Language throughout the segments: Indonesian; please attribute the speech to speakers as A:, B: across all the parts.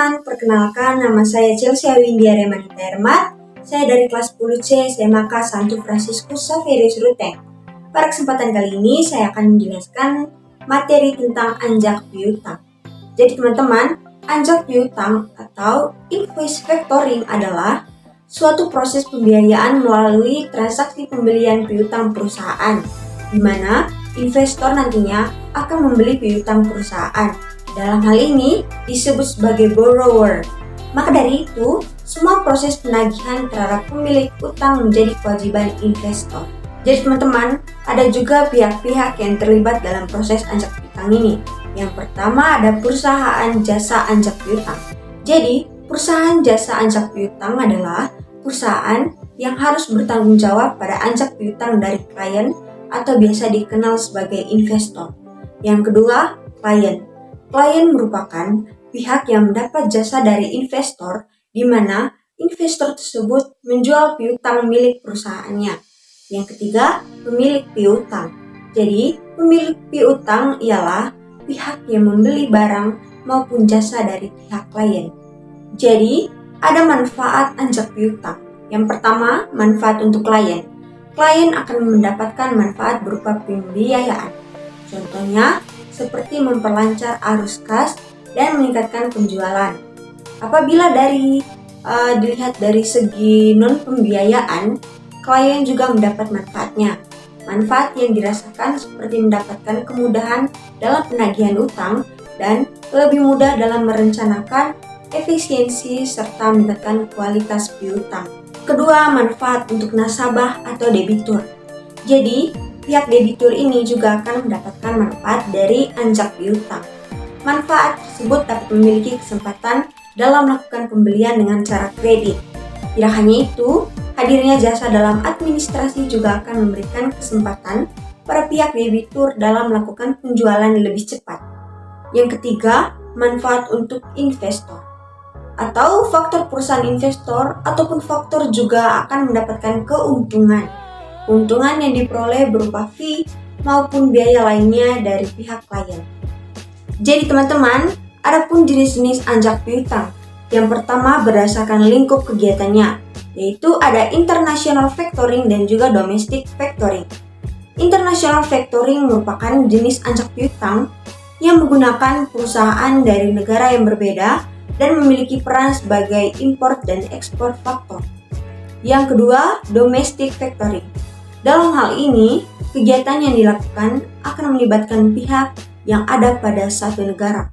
A: teman-teman, perkenalkan nama saya Chelsea Windia Remanita Hermat. Saya dari kelas 10C SMK Santo Fransiskus Xaverius Ruteng. Pada kesempatan kali ini saya akan menjelaskan materi tentang anjak piutang. Jadi teman-teman, anjak piutang atau invoice factoring adalah suatu proses pembiayaan melalui transaksi pembelian piutang perusahaan, di mana investor nantinya akan membeli piutang perusahaan. Dalam hal ini disebut sebagai borrower. Maka dari itu, semua proses penagihan terhadap pemilik utang menjadi kewajiban investor. Jadi teman-teman, ada juga pihak-pihak yang terlibat dalam proses anjak piutang ini. Yang pertama ada perusahaan jasa anjak piutang. Jadi, perusahaan jasa anjak piutang adalah perusahaan yang harus bertanggung jawab pada anjak piutang dari klien atau biasa dikenal sebagai investor. Yang kedua, klien. Klien merupakan pihak yang mendapat jasa dari investor, di mana investor tersebut menjual piutang milik perusahaannya. Yang ketiga, pemilik piutang. Jadi, pemilik piutang ialah pihak yang membeli barang maupun jasa dari pihak klien. Jadi, ada manfaat anjak piutang. Yang pertama, manfaat untuk klien. Klien akan mendapatkan manfaat berupa pembiayaan. Contohnya, seperti memperlancar arus kas dan meningkatkan penjualan. Apabila dilihat dari segi non-pembiayaan, klien juga mendapat manfaatnya. Manfaat yang dirasakan seperti mendapatkan kemudahan dalam penagihan utang dan lebih mudah dalam merencanakan efisiensi serta meningkatkan kualitas piutang. Kedua, manfaat untuk nasabah atau debitur. Jadi, pihak debitur ini juga akan mendapatkan manfaat dari anjak piutang. Manfaat tersebut dapat memiliki kesempatan dalam melakukan pembelian dengan cara kredit. Tidak hanya itu, hadirnya jasa dalam administrasi juga akan memberikan kesempatan para pihak debitur dalam melakukan penjualan lebih cepat. Yang ketiga, manfaat untuk investor. Atau faktor perusahaan investor ataupun faktor juga akan mendapatkan keuntungan. Keuntungan yang diperoleh berupa fee maupun biaya lainnya dari pihak klien. Jadi teman-teman, ada pun jenis-jenis anjak piutang. Yang pertama berdasarkan lingkup kegiatannya, yaitu ada international factoring dan juga domestic factoring. International factoring merupakan jenis anjak piutang yang menggunakan perusahaan dari negara yang berbeda dan memiliki peran sebagai import dan ekspor faktor. Yang kedua, domestic factoring. Dalam hal ini, kegiatan yang dilakukan akan melibatkan pihak yang ada pada satu negara.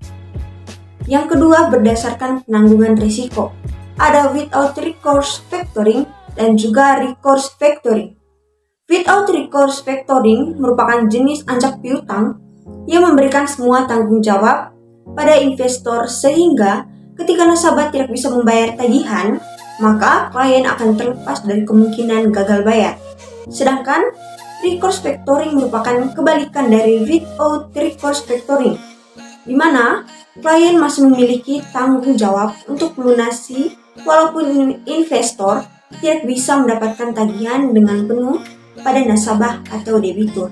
A: Yang kedua, berdasarkan penanggungan risiko. Ada without recourse factoring dan juga recourse factoring. Without recourse factoring merupakan jenis anjak piutang yang memberikan semua tanggung jawab pada investor sehingga ketika nasabah tidak bisa membayar tagihan, maka klien akan terlepas dari kemungkinan gagal bayar. Sedangkan recourse factoring merupakan kebalikan dari without recourse factoring, di mana klien masih memiliki tanggung jawab untuk melunasi walaupun investor tidak bisa mendapatkan tagihan dengan penuh pada nasabah atau debitur.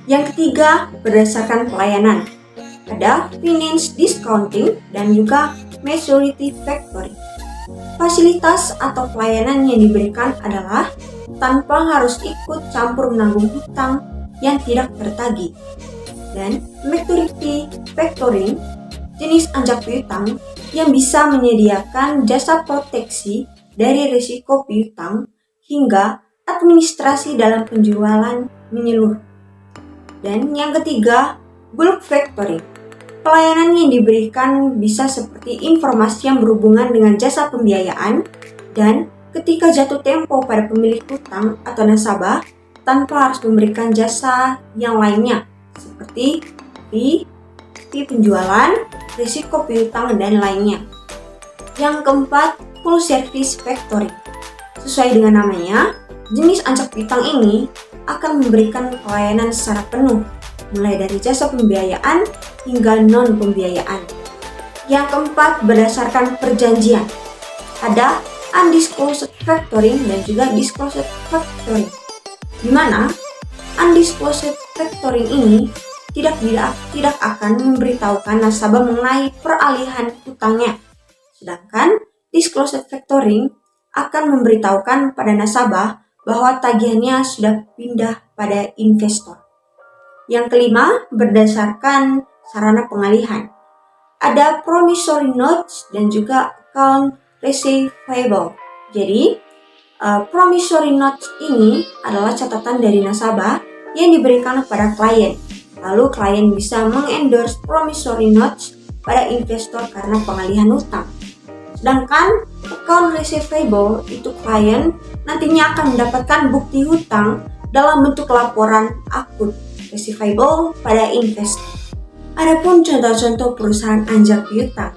A: Yang ketiga, berdasarkan pelayanan. Ada finance discounting dan juga maturity factoring. Fasilitas atau pelayanan yang diberikan adalah tanpa harus ikut campur menanggung hutang yang tidak tertagih. Dan maturity factoring, jenis anjak piutang yang bisa menyediakan jasa proteksi dari risiko piutang hingga administrasi dalam penjualan menyeluruh. Dan yang ketiga, bulk factoring. Pelayanan yang diberikan bisa seperti informasi yang berhubungan dengan jasa pembiayaan dan ketika jatuh tempo pada pemilik hutang atau nasabah tanpa harus memberikan jasa yang lainnya seperti fee penjualan, risiko piutang, dan lainnya. Yang keempat, full service factoring. Sesuai dengan namanya, jenis anjak piutang ini akan memberikan pelayanan secara penuh, mulai dari jasa pembiayaan hingga non-pembiayaan. Yang keempat, berdasarkan perjanjian. Ada undisclosed factoring dan juga disclosed factoring, di mana undisclosed factoring ini tidak akan memberitahukan nasabah mengenai peralihan hutangnya. Sedangkan disclosed factoring akan memberitahukan pada nasabah bahwa tagihannya sudah pindah pada investor. Yang kelima, berdasarkan sarana pengalihan. Ada promissory notes dan juga account receivable. Jadi, promissory notes ini adalah catatan dari nasabah yang diberikan kepada klien. Lalu klien bisa mengendorse promissory notes pada investor karena pengalihan utang. Sedangkan account receivable itu klien nantinya akan mendapatkan bukti hutang dalam bentuk laporan akut receivable pada investor. Adapun contoh-contoh perusahaan anjak piutang.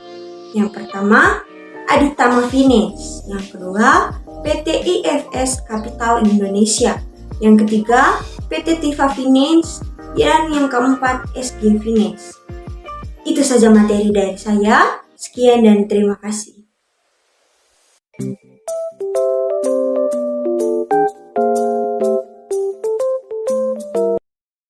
A: Yang pertama, Aditama Finance. Yang kedua, PT IFS Capital Indonesia. Yang ketiga, PT Tifa Finance. Dan yang keempat, SG Finance. Itu saja materi dari saya. Sekian dan terima kasih.